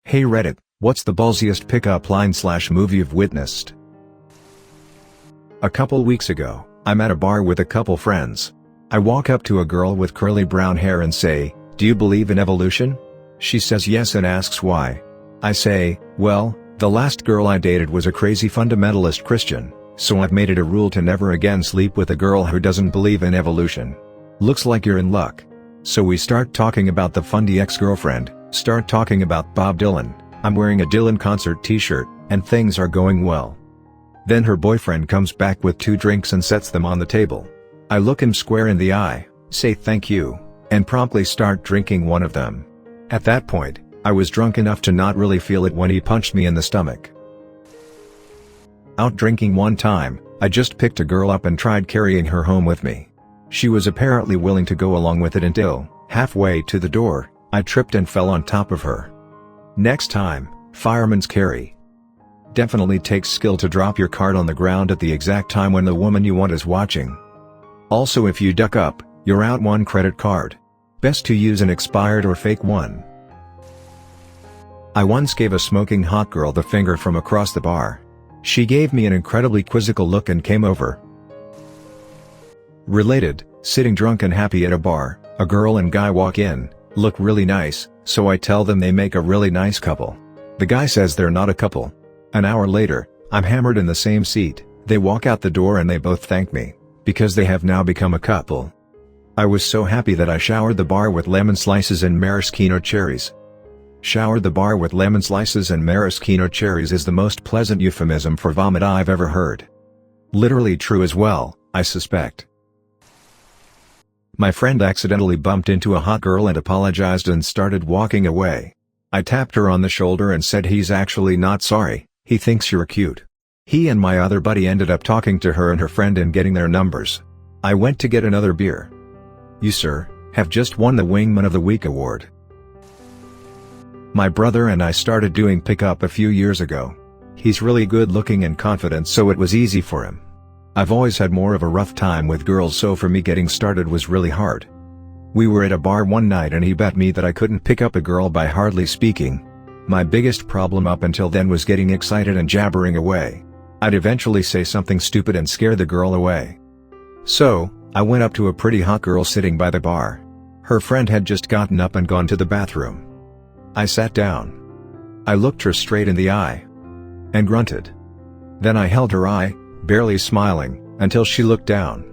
Hey Reddit, what's the ballsiest pickup line/move you've witnessed? A couple weeks ago, I'm at a bar with a couple friends. I walk up to a girl with curly brown hair and say, "Do you believe in evolution?" She says yes and asks why. I say, "Well, the last girl I dated was a crazy fundamentalist Christian, so I've made it a rule to never again sleep with a girl who doesn't believe in evolution. Looks like you're in luck." So we start talking about the fundy ex-girlfriend, start talking about Bob Dylan, I'm wearing a Dylan concert t-shirt, and things are going well. Then her boyfriend comes back with 2 drinks and sets them on the table. I look him square in the eye, say thank you, and promptly start drinking one of them. At that point, I was drunk enough to not really feel it when he punched me in the stomach. Out drinking one time, I just picked a girl up and tried carrying her home with me. She was apparently willing to go along with it until, halfway to the door, I tripped and fell on top of her. Next time, fireman's carry. Definitely takes skill to drop your card on the ground at the exact time when the woman you want is watching. Also, if you duck up, you're out 1 credit card. Best to use an expired or fake one. I once gave a smoking hot girl the finger from across the bar. She gave me an incredibly quizzical look and came over. Related, sitting drunk and happy at a bar, a girl and guy walk in, look really nice, so I tell them they make a really nice couple. The guy says they're not a couple. An hour later, I'm hammered in the same seat, they walk out the door and they both thank me, because they have now become a couple. I was so happy that I showered the bar with lemon slices and maraschino cherries. Showered the bar with lemon slices and maraschino cherries is the most pleasant euphemism for vomit I've ever heard. Literally true as well, I suspect. My friend accidentally bumped into a hot girl and apologized and started walking away. I tapped her on the shoulder and said he's actually not sorry, he thinks you're cute. He and my other buddy ended up talking to her and her friend and getting their numbers. I went to get another beer. You, sir, have just won the Wingman of the Week award. My brother and I started doing pickup a few years ago. He's really good looking and confident, so it was easy for him. I've always had more of a rough time with girls, so for me getting started was really hard. We were at a bar one night and he bet me that I couldn't pick up a girl by hardly speaking. My biggest problem up until then was getting excited and jabbering away. I'd eventually say something stupid and scare the girl away. So, I went up to a pretty hot girl sitting by the bar. Her friend had just gotten up and gone to the bathroom. I sat down. I looked her straight in the eye. And grunted. Then I held her eye, barely smiling, until she looked down.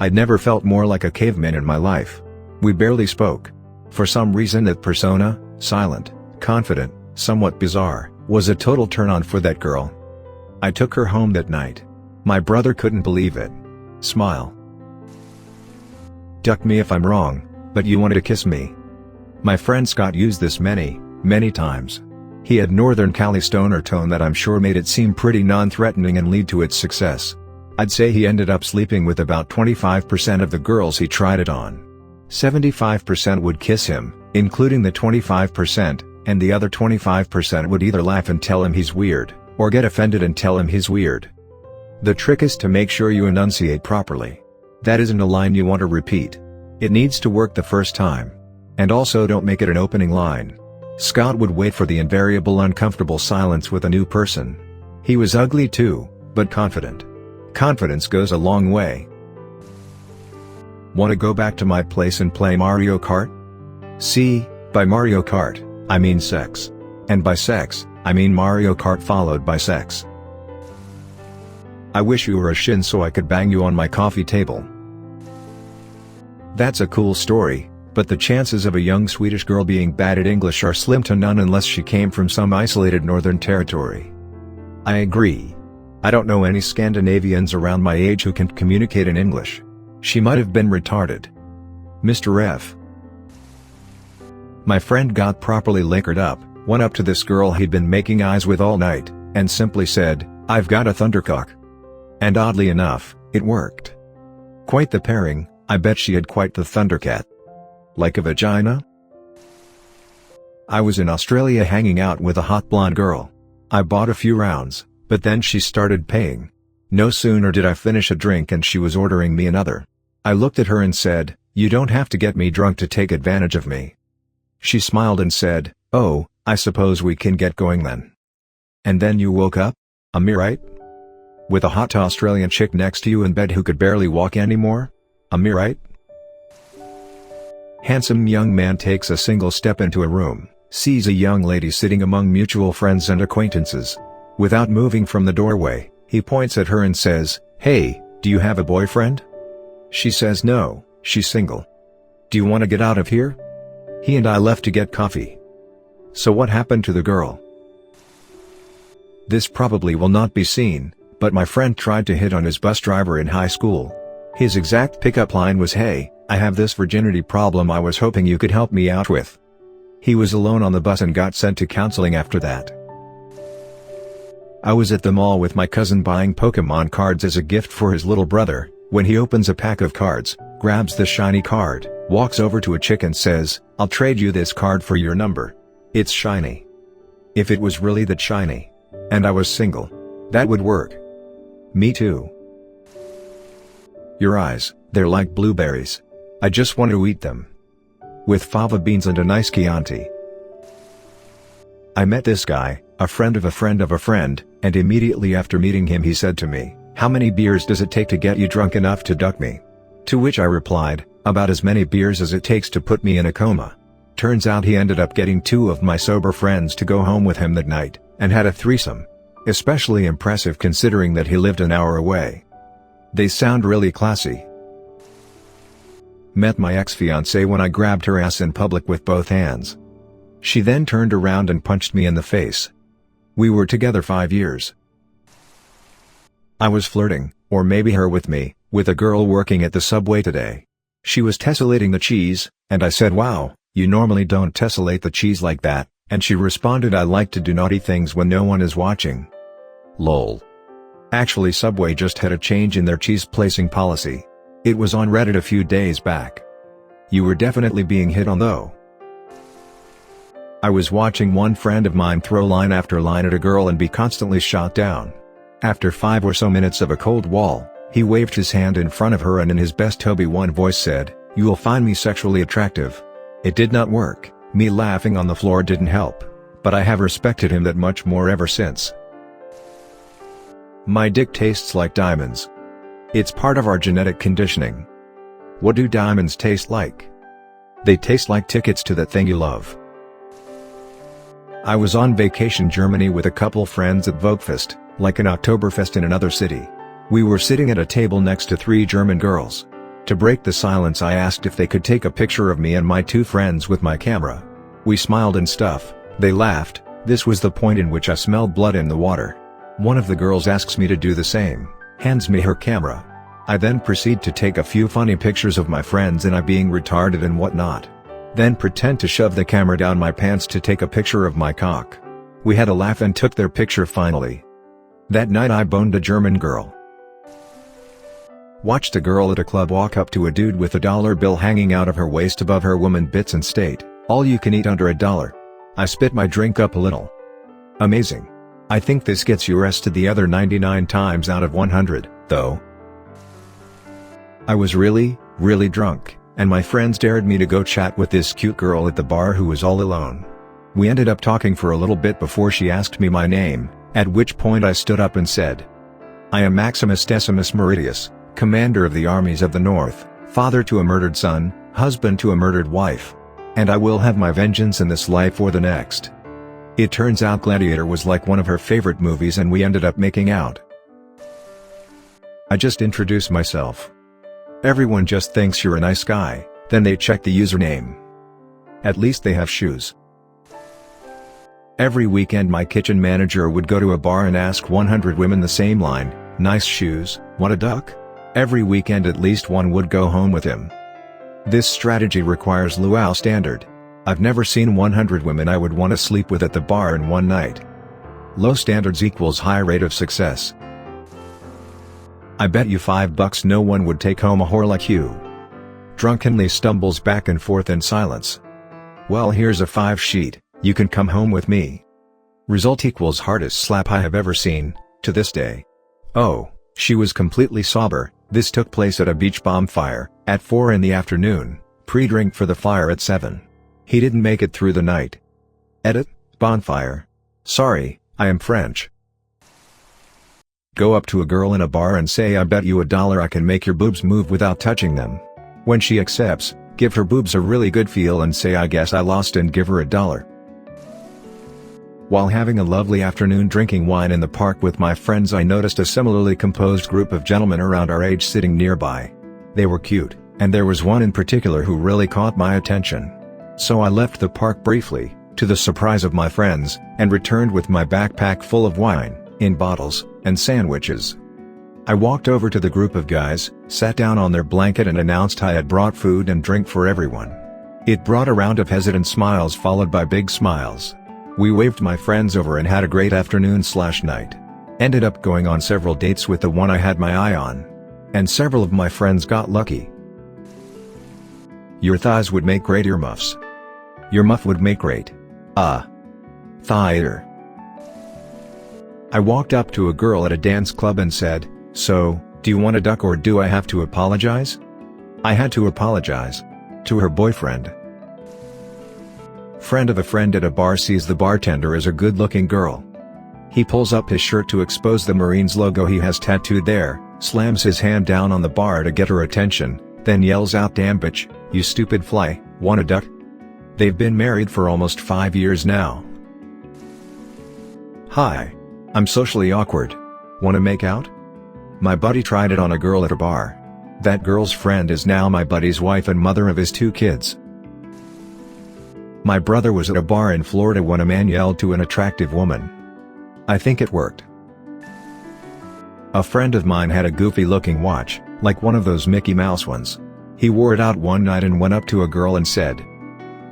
I'd never felt more like a caveman in my life. We barely spoke. For some reason that persona, silent, confident, somewhat bizarre, was a total turn-on for that girl. I took her home that night. My brother couldn't believe it. Smile. Duck me if I'm wrong, but you wanted to kiss me. My friend Scott used this many times. He had Northern Cali stoner tone that I'm sure made it seem pretty non-threatening and lead to its success. I'd say he ended up sleeping with about 25% of the girls he tried it on. 75% would kiss him, including the 25%, and the other 25% would either laugh and tell him he's weird, or get offended and tell him he's weird. The trick is to make sure you enunciate properly. That isn't a line you want to repeat. It needs to work the first time. And also don't make it an opening line. Scott would wait for the invariable uncomfortable silence with a new person. He was ugly too, but confident. Confidence goes a long way. Want to go back to my place and play Mario Kart? See, by Mario Kart, I mean sex. And by sex, I mean Mario Kart followed by sex. I wish you were a shin so I could bang you on my coffee table. That's a cool story, but the chances of a young Swedish girl being bad at English are slim to none unless she came from some isolated northern territory. I agree. I don't know any Scandinavians around my age who can communicate in English. She might have been retarded. Mr. F. My friend got properly liquored up, went up to this girl he'd been making eyes with all night, and simply said, "I've got a thundercock." And oddly enough, it worked. Quite the pairing, I bet she had quite the thundercat. Like a vagina? I was in Australia hanging out with a hot blonde girl. I bought a few rounds, but then she started paying. No sooner did I finish a drink and she was ordering me another. I looked at her and said, "You don't have to get me drunk to take advantage of me." She smiled and said, "Oh, I suppose we can get going then. And then you woke up? Am I right? With a hot Australian chick next to you in bed who could barely walk anymore? Am I right? Handsome young man takes a single step into a room, sees a young lady sitting among mutual friends and acquaintances. Without moving from the doorway, he points at her and says, "Hey, do you have a boyfriend?" She says no, she's single. "Do you want to get out of here?" He and I left to get coffee. So what happened to the girl? This probably will not be seen, but my friend tried to hit on his bus driver in high school. His exact pickup line was, "Hey, I have this virginity problem I was hoping you could help me out with." He was alone on the bus and got sent to counseling after that. I was at the mall with my cousin buying Pokemon cards as a gift for his little brother, when he opens a pack of cards, grabs the shiny card, walks over to a chick and says, "I'll trade you this card for your number. It's shiny." If it was really that shiny, and I was single, that would work. Me too. Your eyes, they're like blueberries. I just want to eat them. With fava beans and a nice Chianti. I met this guy, a friend of a friend of a friend, and immediately after meeting him he said to me, "How many beers does it take to get you drunk enough to duck me?" To which I replied, "About as many beers as it takes to put me in a coma." Turns out he ended up getting 2 of my sober friends to go home with him that night, and had a threesome. Especially impressive considering that he lived an hour away. They sound really classy. Met my ex-fiancée when I grabbed her ass in public with both hands. She then turned around and punched me in the face. We were together 5 years. I was flirting, or maybe her with me, with a girl working at the Subway today. She was tessellating the cheese, and I said, "Wow, you normally don't tessellate the cheese like that," and she responded, "I like to do naughty things when no one is watching." Lol. Actually, Subway just had a change in their cheese placing policy. It was on Reddit a few days back. You were definitely being hit on though. I was watching one friend of mine throw line after line at a girl and be constantly shot down. After 5 or so minutes of a cold wall, he waved his hand in front of her and in his best Toby One voice said, "You will find me sexually attractive." It did not work, me laughing on the floor didn't help, but I have respected him that much more ever since. My dick tastes like diamonds. It's part of our genetic conditioning. What do diamonds taste like? They taste like tickets to that thing you love. I was on vacation Germany with a couple friends at Vogfest, like an Oktoberfest in another city. We were sitting at a table next to 3 German girls. To break the silence I asked if they could take a picture of me and my 2 friends with my camera. We smiled and stuff, they laughed. This was the point in which I smelled blood in the water. One of the girls asks me to do the same, hands me her camera. I then proceed to take a few funny pictures of my friends and I being retarded and whatnot. Then pretend to shove the camera down my pants to take a picture of my cock. We had a laugh and took their picture finally. That night I boned a German girl. Watched a girl at a club walk up to a dude with a dollar bill hanging out of her waist above her woman bits and state, "All you can eat under $1." I spit my drink up a little. Amazing. I think this gets you arrested the other 99 times out of 100, though. I was really drunk, and my friends dared me to go chat with this cute girl at the bar who was all alone. We ended up talking for a little bit before she asked me my name, at which point I stood up and said, "I am Maximus Decimus Meridius, commander of the armies of the North, father to a murdered son, husband to a murdered wife. And I will have my vengeance in this life or the next." It turns out Gladiator was like one of her favorite movies and we ended up making out. I just introduce myself. Everyone just thinks you're a nice guy, then they check the username. At least they have shoes. Every weekend my kitchen manager would go to a bar and ask 100 women the same line, "Nice shoes, want a duck?" Every weekend at least one would go home with him. This strategy requires luau standard. I've never seen 100 women I would want to sleep with at the bar in one night. Low standards equals high rate of success. I bet you $5 no one would take home a whore like you. Drunkenly stumbles back and forth in silence. "Well, here's a 5 sheet, you can come home with me." Result equals hardest slap I have ever seen, to this day. Oh, she was completely sober. This took place at a beach bonfire, at 4 in the afternoon, pre-drink for the fire at 7. He didn't make it through the night. Edit, Bonfire. Sorry, I am French. Go up to a girl in a bar and say I bet you $1 I can make your boobs move without touching them. When she accepts, give her boobs a really good feel and say I guess I lost and give her $1. While having a lovely afternoon drinking wine in the park with my friends, I noticed a similarly composed group of gentlemen around our age sitting nearby. They were cute, and there was one in particular who really caught my attention. So I left the park briefly, to the surprise of my friends, and returned with my backpack full of wine, in bottles, and sandwiches. I walked over to the group of guys, sat down on their blanket and announced I had brought food and drink for everyone. It brought a round of hesitant smiles followed by big smiles. We waved my friends over and had a great afternoon/night. Ended up going on several dates with the one I had my eye on. And several of my friends got lucky. Your thighs would make great earmuffs. Your muff would make great. Thigh-eater. I walked up to a girl at a dance club and said, "So, do you want a duck or do I have to apologize?" I had to apologize. To her boyfriend. Friend of a friend at a bar sees the bartender as a good-looking girl. He pulls up his shirt to expose the Marines logo he has tattooed there, slams his hand down on the bar to get her attention, then yells out, "Damn bitch, you stupid fly, want a duck?" They've been married for almost 5 years now. Hi. I'm socially awkward. Wanna make out? My buddy tried it on a girl at a bar. That girl's friend is now my buddy's wife and mother of his 2 kids. My brother was at a bar in Florida when a man yelled to an attractive woman. I think it worked. A friend of mine had a goofy-looking watch, like one of those Mickey Mouse ones. He wore it out one night and went up to a girl and said,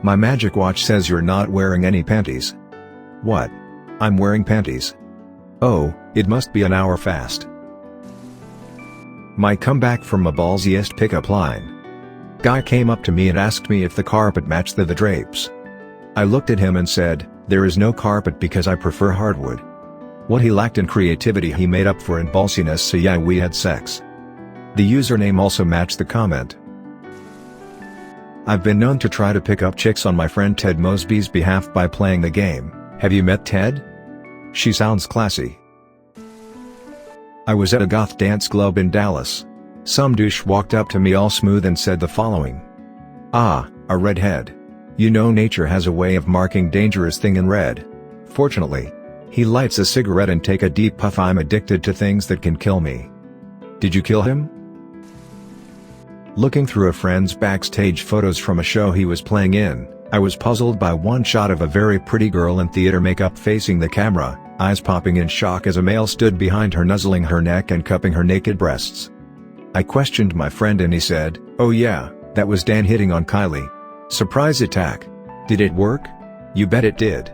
"My magic watch says you're not wearing any panties." "What? I'm wearing panties." "Oh, it must be an hour fast." My comeback from a ballsiest pickup line. Guy came up to me and asked me if the carpet matched the drapes. I looked at him and said, "There is no carpet because I prefer hardwood." What he lacked in creativity he made up for in ballsiness, so yeah, we had sex. The username also matched the comment. I've been known to try to pick up chicks on my friend Ted Mosby's behalf by playing the game. Have you met Ted? She sounds classy. I was at a goth dance club in Dallas. Some douche walked up to me all smooth and said the following. "Ah, a redhead. You know nature has a way of marking dangerous thing in red." Fortunately. He lights a cigarette and take a deep puff. "I'm addicted to things that can kill me." Did you kill him? Looking through a friend's backstage photos from a show he was playing in, I was puzzled by one shot of a very pretty girl in theater makeup facing the camera, eyes popping in shock as a male stood behind her nuzzling her neck and cupping her naked breasts. I questioned my friend and he said, "Oh yeah, that was Dan hitting on Kylie. Surprise attack. Did it work?" "You bet it did."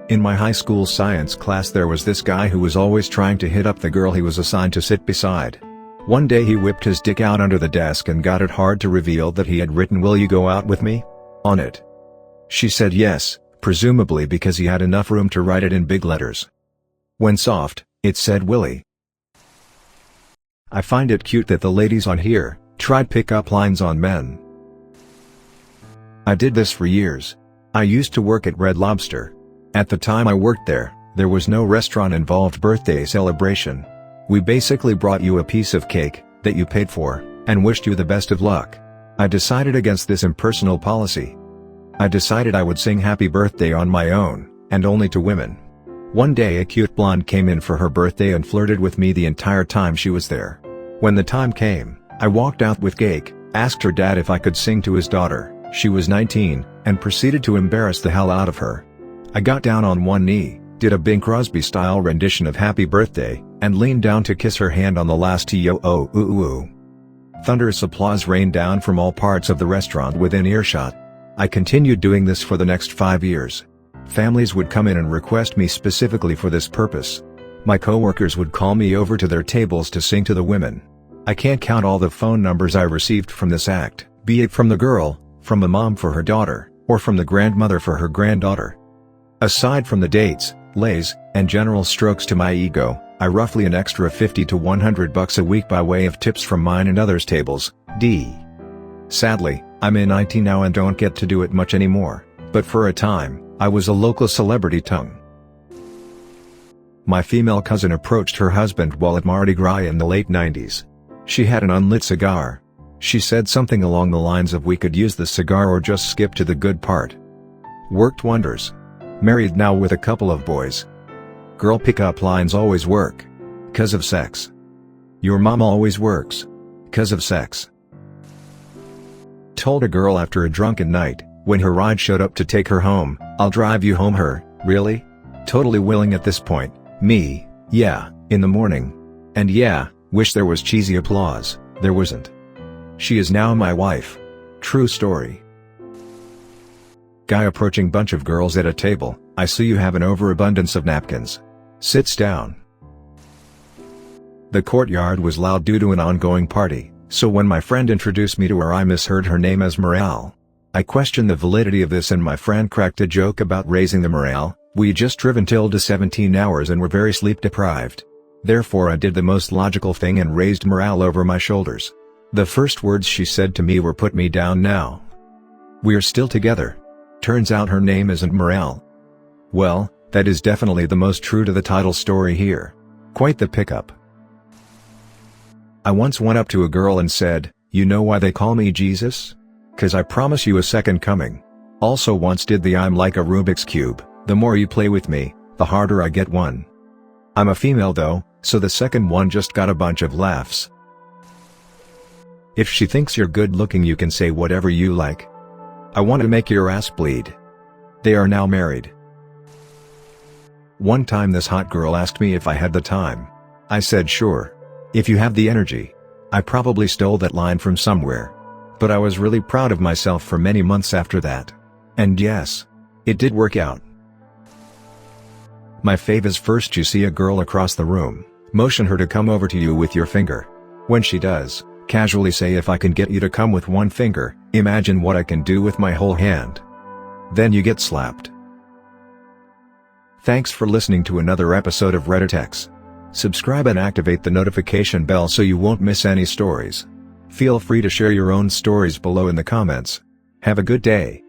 In my high school science class there was this guy who was always trying to hit up the girl he was assigned to sit beside. One day he whipped his dick out under the desk and got it hard to reveal that he had written "Will you go out with me?" on it. She said yes, presumably because he had enough room to write it in big letters. When soft, it said Willie. I find it cute that the ladies on here tried pick-up lines on men. I did this for years. I used to work at Red Lobster. At the time I worked there was no restaurant-involved birthday celebration. We basically brought you a piece of cake that you paid for, and wished you the best of luck. I decided against this impersonal policy. I decided I would sing happy birthday on my own, and only to women. One day a cute blonde came in for her birthday and flirted with me the entire time she was there. When the time came, I walked out with cake, asked her dad if I could sing to his daughter, she was 19, and proceeded to embarrass the hell out of her. I got down on one knee, did a Bing Crosby-style rendition of Happy Birthday, and leaned down to kiss her hand on the last T-O-O-oo-oo. Thunderous applause rained down from all parts of the restaurant within earshot. I continued doing this for the next 5 years. Families would come in and request me specifically for this purpose. My coworkers would call me over to their tables to sing to the women. I can't count all the phone numbers I received from this act, be it from the girl, from a mom for her daughter, or from the grandmother for her granddaughter. Aside from the dates, lays, and general strokes to my ego, I roughly an extra $50 to $100 a week by way of tips from mine and others' tables. Sadly, I'm in IT now and don't get to do it much anymore, but for a time, I was a local celebrity tongue. My female cousin approached her husband while at Mardi Gras in the late 90s. She had an unlit cigar. She said something along the lines of we could use the cigar or just skip to the good part. Worked wonders. Married now with a couple of boys. Girl pickup lines always work. 'Cause of sex. Your mom always works. 'Cause of sex. Told a girl after a drunken night, when her ride showed up to take her home, I'll drive you home. Her, really? Totally willing at this point. Me, yeah, in the morning. And yeah, wish there was cheesy applause, there wasn't. She is now my wife. True story. Guy approaching bunch of girls at a table, I see you have an overabundance of napkins. Sits down. The courtyard was loud due to an ongoing party, so when my friend introduced me to her I misheard her name as morale. I questioned the validity of this and my friend cracked a joke about raising the morale. We just driven till to 17 hours and were very sleep deprived. Therefore I did the most logical thing and raised morale over my shoulders. The first words she said to me were put me down now. We're still together. Turns out her name isn't Morale. Well, that is definitely the most true to the title story here. Quite the pickup. I once went up to a girl and said, you know why they call me Jesus? 'Cause I promise you a second coming. Also once did the I'm like a Rubik's Cube, the more you play with me, the harder I get one. I'm a female though, so the second one just got a bunch of laughs. If she thinks you're good looking you can say whatever you like. I want to make your ass bleed. They are now married. One time this hot girl asked me if I had the time. I said sure. If you have the energy. I probably stole that line from somewhere. But I was really proud of myself for many months after that. And yes, it did work out. My fave is first you see a girl across the room, motion her to come over to you with your finger. When she does, casually say if I can get you to come with one finger, imagine what I can do with my whole hand. Then you get slapped. Thanks for listening to another episode of Reddit X. Subscribe and activate the notification bell so you won't miss any stories. Feel free to share your own stories below in the comments. Have a good day.